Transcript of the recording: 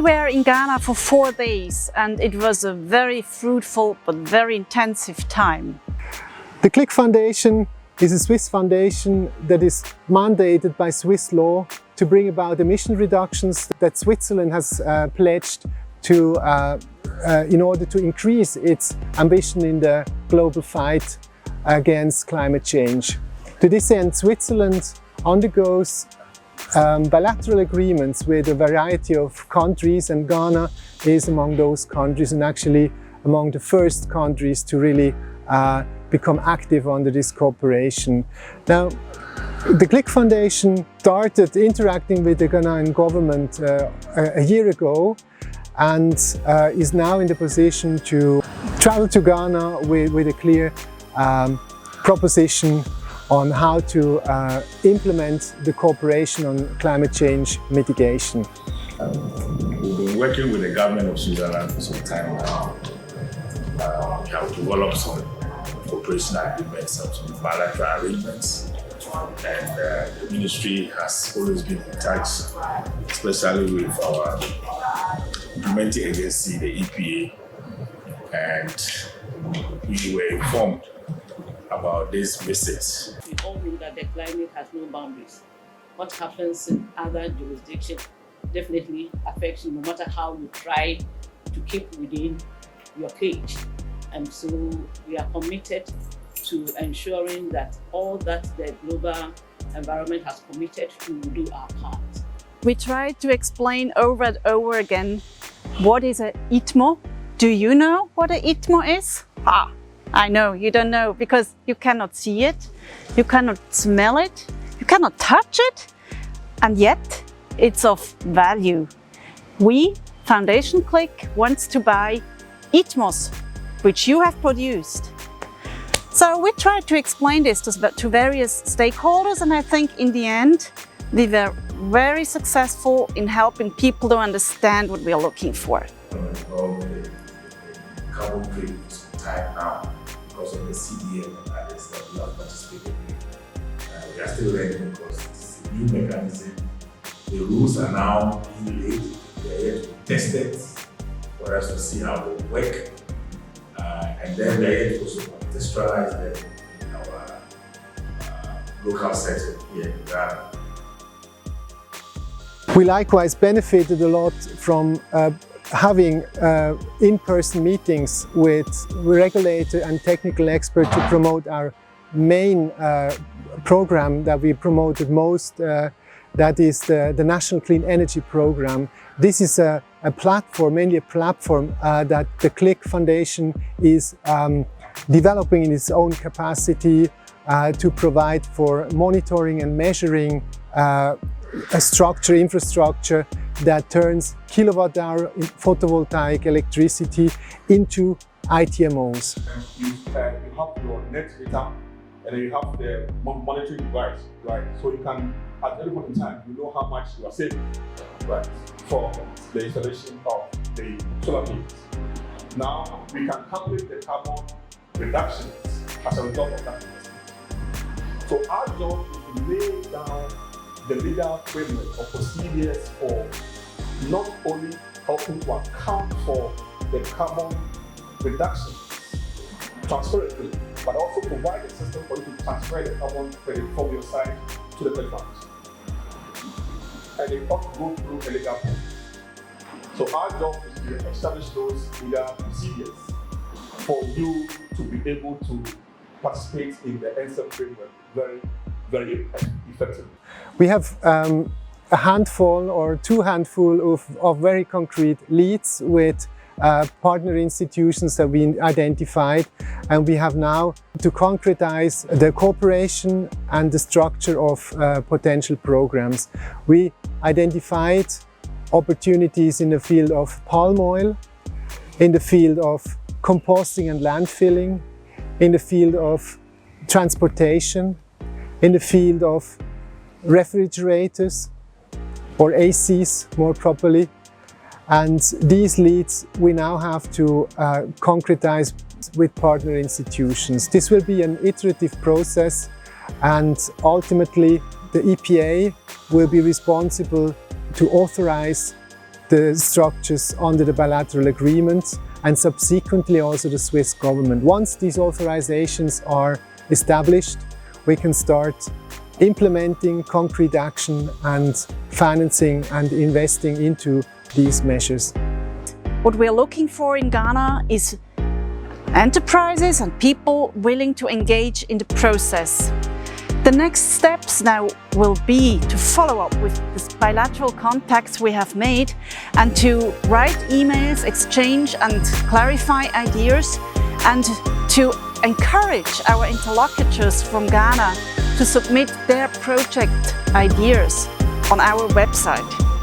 were in Ghana for 4 days and it was a very fruitful but very intensive time. The KliK Foundation is a Swiss foundation that is mandated by Swiss law to bring about emission reductions that Switzerland has pledged to in order to increase its ambition in the global fight against climate change. To this end, Switzerland undergoes bilateral agreements with a variety of countries, and Ghana is among those countries and actually among the first countries to really become active under this cooperation. Now, the KliK Foundation started interacting with the Ghanaian government a year ago and is now in the position to travel to Ghana with a clear proposition on how to implement the cooperation on climate change mitigation. We've been working with the government of Switzerland for some time now. We have developed some cooperation agreements and some bilateral arrangements, and the ministry has always been in touch, especially with our implementing agency, the EPA, and we were informed about this visit. We all know that the climate has no boundaries. What happens in other jurisdictions definitely affects you, no matter how you try to keep within your cage. And so we are committed to ensuring that all that the global environment has committed to, do our part. We tried to explain over and over again what is a ITMO. Do you know what a ITMO is? I know you don't know because you cannot see it, you cannot smell it, you cannot touch it, and yet it's of value. We, Foundation KliK, wants to buy ITMOs, which you have produced. So we tried to explain this to various stakeholders, and I think in the end we were very successful in helping people to understand what we are looking for. Carbon credit time now because of the CDM and others that we have participated in. We are still learning because it's a new mechanism. The rules are now being laid. They are yet to be tested for us to see how they work. And then we are yet to also contextualize them in our local setting here in Ghana. We likewise benefited a lot from having in-person meetings with regulator and technical experts to promote our main program that we promoted most, that is the National Clean Energy Program. This is a platform, mainly a platform that the KliK Foundation is developing in its own capacity to provide for monitoring and measuring a infrastructure that turns kilowatt-hour photovoltaic electricity into ITMOs. You have your net meter and then you have the monitoring device, right? So you can, at any point in time, you know how much you are saving, right, for the installation of the solar panels. Now, we can calculate the carbon reductions as a result of that investment. So our job is to lay down the legal framework or procedures for not only helping to account for the carbon reductions transparently, but also provide a system for you to transfer the carbon credit from your side to the KliK Foundation. And they ought to go through a legal process. So our job is to establish those legal procedures for you to be able to participate in the NSEP framework very effectively. We have a handful or two handfuls of very concrete leads with partner institutions that we identified, and we have now to concretize the cooperation and the structure of potential programs. We identified opportunities in the field of palm oil, in the field of composting and landfilling, in the field of transportation, in the field of refrigerators, or ACs more properly. And these leads we now have to concretize with partner institutions. This will be an iterative process, and ultimately the EPA will be responsible to authorize the structures under the bilateral agreement and subsequently also the Swiss government. Once these authorizations are established, we can start implementing concrete action and financing and investing into these measures. What we're looking for in Ghana is enterprises and people willing to engage in the process. The next steps now will be to follow up with the bilateral contacts we have made and to write emails, exchange and clarify ideas, and to encourage our interlocutors from Ghana to submit their project ideas on our website.